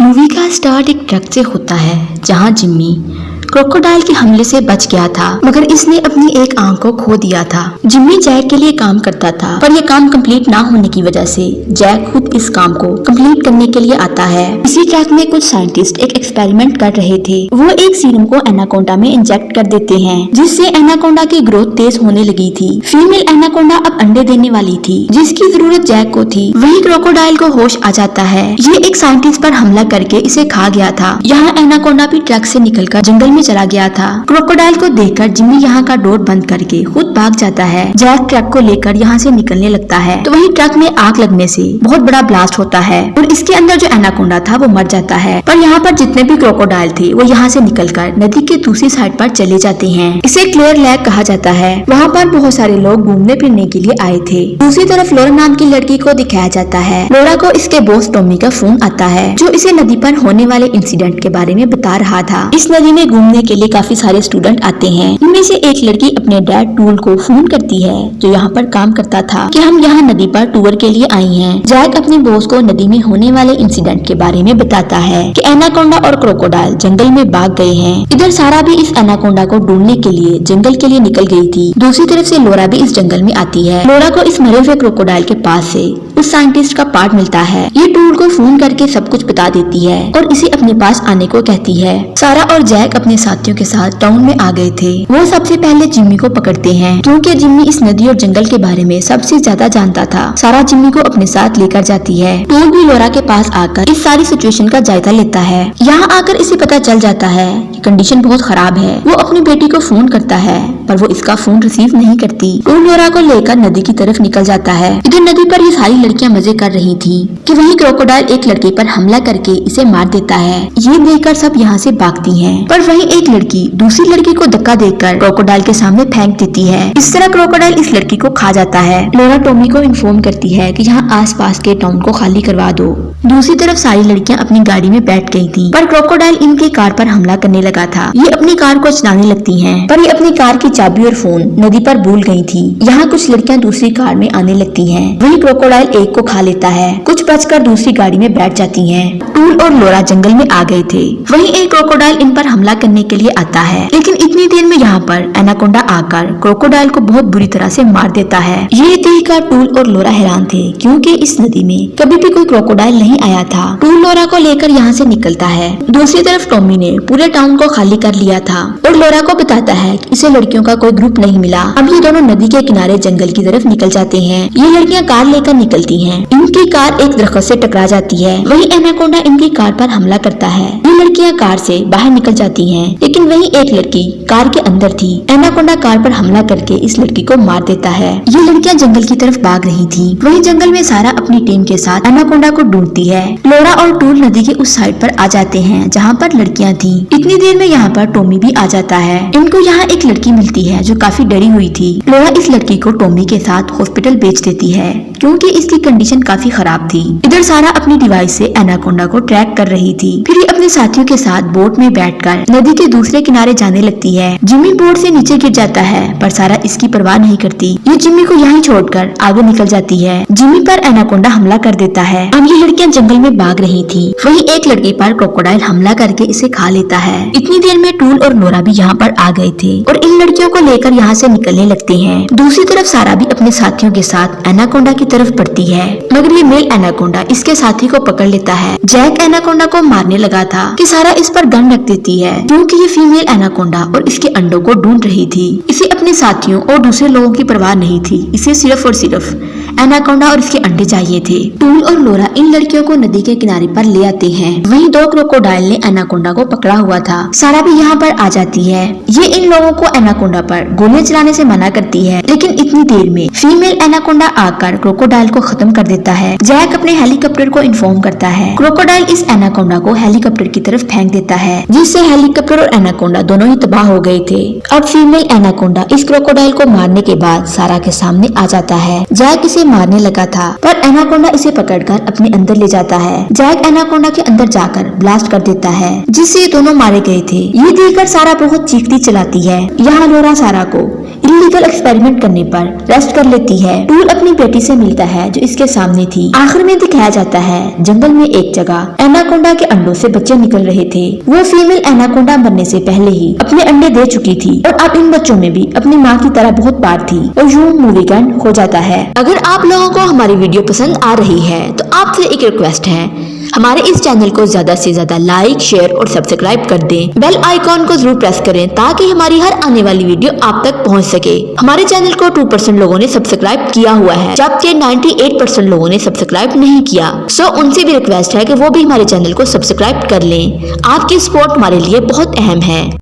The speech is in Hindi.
मूवी का स्टार्ट एक ट्रक से होता है जहां जिम्मी क्रोकोडाइल के हमले से बच गया था, मगर इसने अपनी एक आंख को खो दिया था। जिम्मी जैक के लिए काम करता था, पर यह काम कंप्लीट ना होने की वजह से जैक खुद इस काम को कंप्लीट करने के लिए आता है। इसी ट्रक में कुछ साइंटिस्ट एक एक्सपेरिमेंट कर रहे थे। वो एक सीरम को एनाकोंडा में इंजेक्ट कर देते हैं, जिससे एनाकोंडा की ग्रोथ तेज होने लगी थी। फीमेल एनाकोंडा अब अंडे देने वाली थी, जिसकी जरूरत जैक को थी। वही क्रोकोडाइल को होश आ जाता है। ये एक साइंटिस्ट पर हमला करके इसे खा गया था। यहाँ एनाकोंडा भी ट्रक से निकलकर जंगल में चला गया था। क्रोकोडाइल को देखकर जिम्मी यहाँ का डोर बंद करके खुद भाग जाता है। जैक ट्रक को लेकर यहाँ से निकलने लगता है, तो वही ट्रक में आग लगने से बहुत बड़ा ब्लास्ट होता है और इसके अंदर जो एनाकोंडा था वो मर जाता है। पर यहाँ पर जितने भी क्रोकोडाइल थे वो यहाँ से निकलकर नदी के दूसरी साइड पर चले जाते हैं। इसे क्लियर लेक कहा जाता है। वहाँ पर बहुत सारे लोग घूमने फिरने के लिए आए थे। दूसरी तरफ लोरा नाम की लड़की को दिखाया जाता है। लोरा को इसके बॉस टॉमी का फोन आता है, जो इसे नदी पर होने वाले इंसिडेंट के बारे में बता रहा था। इस नदी में घूमने के लिए काफी सारे स्टूडेंट आते हैं। इनमें से एक लड़की अपने डैड टूल को फोन करती है, जो यहाँ पर काम करता था, कि हम यहाँ नदी पर टूर के लिए आई हैं। जैक अपने बॉस को नदी में होने वाले इंसिडेंट के बारे में बताता है कि एनाकोंडा और क्रोकोडाइल जंगल में भाग गए हैं। इधर सारा भी इस एनाकोंडा को ढूंढने के लिए जंगल के लिए निकल गई थी। दूसरी तरफ से लोरा भी इस जंगल में आती है। लोरा को इस मरे हुए क्रोकोडाइल के पास से उस साइंटिस्ट का पार्ट मिलता है। ये टूल को फोन करके सब कुछ बता देती है और इसे अपने पास आने को कहती है। सारा और जैक अपने साथियों के साथ टाउन में आ गए थे। वो सबसे पहले जिम्मी को पकड़ते हैं, क्योंकि जिम्मी इस नदी और जंगल के बारे में सबसे ज्यादा जानता था। सारा जिम्मी को अपने साथ लेकर जाती है। टूल भी लोरा के पास आकर इस सारी सिचुएशन का जायजा लेता है। यहाँ आकर इसे पता चल जाता है कि कंडीशन बहुत खराब है। वो अपनी बेटी को फोन करता है, पर वो इसका फोन रिसीव नहीं करती। टूल लोरा को लेकर नदी की तरफ निकल जाता है। इधर नदी पर ये सारी लड़कियां मजे कर रही थी कि वही क्रोकोडाइल एक लड़के पर हमला करके इसे मार देता है। ये देखकर सब यहाँ से भागती हैं, पर वही एक लड़की दूसरी लड़की को धक्का देकर क्रोकोडाइल के सामने फेंक देती है। इस तरह क्रोकोडाइल इस लड़की को खा जाता है। लोरा टॉमी को इन्फॉर्म करती है कि यहाँ आसपास के टाउन को खाली करवा दो। दूसरी तरफ सारी लड़कियां अपनी गाड़ी में बैठ गई थी, पर क्रोकोडाइल इनकी कार पर हमला करने लगा था। ये अपनी कार को चलाने लगती हैं, पर ये अपनी कार की चाबी और फोन नदी पर भूल गई थी। यहाँ कुछ लड़कियां दूसरी कार में आने लगती हैं। वही क्रोकोडाइल एक को खा लेता है। कुछ बचकर दूसरी गाड़ी में बैठ जाती हैं। टूल और लोरा जंगल में आ गए थे। वही एक क्रोकोडाइल इन पर हमला करने के लिए आता है, लेकिन इतनी देर में यहाँ पर एनाकोंडा आकर क्रोकोडाइल को बहुत बुरी तरह से मार देता है। ये देखकर टूल और लोरा हैरान थे, क्योंकि इस नदी में कभी भी कोई क्रोकोडाइल नहीं आया था। टूल लोरा को लेकर यहाँ से निकलता है। दूसरी तरफ टॉमी ने पूरे टाउन को खाली कर लिया था और लोरा को बताता है कि इसे लड़कियों का कोई ग्रुप नहीं मिला। अब ये दोनों नदी के किनारे जंगल की तरफ निकल जाते हैं। ये लड़कियां कार लेकर निकलती हैं। इनकी कार एक दरख्त से टकरा जाती है। वही एनाकोंडा इनकी कार पर हमला करता है। ये लड़कियां कार से बाहर निकल जाती हैं, लेकिन वही एक लड़की कार के अंदर थी। एनाकोंडा कार पर हमला करके इस लड़की को मार देता है। ये लड़कियां जंगल की तरफ भाग रही थी। वही जंगल में सारा अपनी टीम के साथ एनाकोंडा को ढूंढती है। लोरा और टूल नदी के उस साइड पर आ जाते हैं जहाँ पर लड़कियां थी। इतनी देर में यहाँ पर टॉमी भी आ जाता है। इनको यहाँ एक लड़की मिलती है जो काफी डरी हुई थी। लोरा इस लड़की को टॉमी के साथ हॉस्पिटल भेज देती है, क्योंकि इसकी कंडीशन काफी खराब थी। इधर सारा अपनी डिवाइस से एनाकोंडा को ट्रैक कर रही थी। फिर ये अपने साथियों के साथ बोट में बैठकर नदी के दूसरे किनारे जाने लगती है। जिम्मी बोट से नीचे गिर जाता है, पर सारा इसकी परवाह नहीं करती। ये जिम्मी को यहीं छोड़कर आगे निकल जाती है। जिम्मी पर एनाकोंडा हमला कर देता है। अब ये लड़कियां जंगल में भाग रही थी। वही एक लड़की पर क्रोकोडाइल हमला करके इसे खा लेता है। इतनी देर में टूल और लोरा भी यहाँ पर आ गए थे और इन लड़कियों को लेकर यहाँ से निकलने लगते हैं। दूसरी तरफ सारा भी अपने साथियों के साथ एनाकोंडा की तरफ बढ़ती है, मगर ये मेल एनाकोंडा इसके साथी को पकड़ लेता है। जैक एनाकोंडा को मारने लगा था कि सारा इस पर गन रख देती है, क्योंकि ये फीमेल एनाकोंडा और इसके अंडों को ढूंढ रही थी। इसे अपने साथियों और दूसरे लोगों की परवाह नहीं थी। इसे सिर्फ और सिर्फ एनाकोंडा और इसके अंडे चाहिए थे। टूल और लोरा इन लड़कियों को नदी के किनारे पर ले आते हैं। वहीं दो क्रोकोडाइल ने एनाकोंडा को पकड़ा हुआ था। सारा भी यहाँ पर आ जाती है। ये इन लोगों को एनाकोंडा पर गोलियां चलाने से मना करती है, लेकिन इतनी देर में फीमेल एनाकोंडा आकर क्रोकोडाइल को खत्म कर देता है। जैक अपने हेलीकॉप्टर को इन्फॉर्म करता है। क्रोकोडाइल इस एनाकोंडा को हेलीकॉप्टर की तरफ फेंक देता है, जिससे हेलीकॉप्टर और एनाकोंडा दोनों ही तबाह हो गए थे। अब फीमेल एनाकोंडा इस क्रोकोडाइल को मारने के बाद सारा के सामने आ जाता है। जैक इसे मारने लगा था, पर एनाकोंडा इसे पकड़कर अपने अंदर ले जाता है। जैक एनाकोंडा के अंदर जाकर ब्लास्ट कर देता है, जिससे ये दोनों मारे गए थे। ये देखकर सारा बहुत चीखती चलाती है। यहाँ लोरा सारा को इलीगल एक्सपेरिमेंट करने पर रेस्ट कर लेती है। टूल अपनी बेटी से मिलता है जो इसके सामने थी। आखिर में दिखाया जाता है जंगल में एक जगह एनाकोंडा के अंडों से बच्चे निकल रहे थे। वो फीमेल एनाकोंडा बनने से पहले ही अपने अंडे दे चुकी थी और अब इन बच्चों में भी अपनी माँ की तरह बहुत प्यार थी। और यूं मूवी का एंड हो जाता है। अगर आप लोगों को हमारी वीडियो पसंद आ रही है तो आपसे एक रिक्वेस्ट है, हमारे इस चैनल को ज्यादा से ज्यादा लाइक, शेयर और सब्सक्राइब कर दें। बेल आइकॉन को जरूर प्रेस करें ताकि हमारी हर आने वाली वीडियो आप तक पहुंच सके। हमारे चैनल को 2% लोगों ने सब्सक्राइब किया हुआ है जबकि 98% लोगों ने सब्सक्राइब नहीं किया। सो उनसे भी रिक्वेस्ट है कि वो भी हमारे चैनल को सब्सक्राइब कर लें। आपकी सपोर्ट हमारे लिए बहुत अहम है।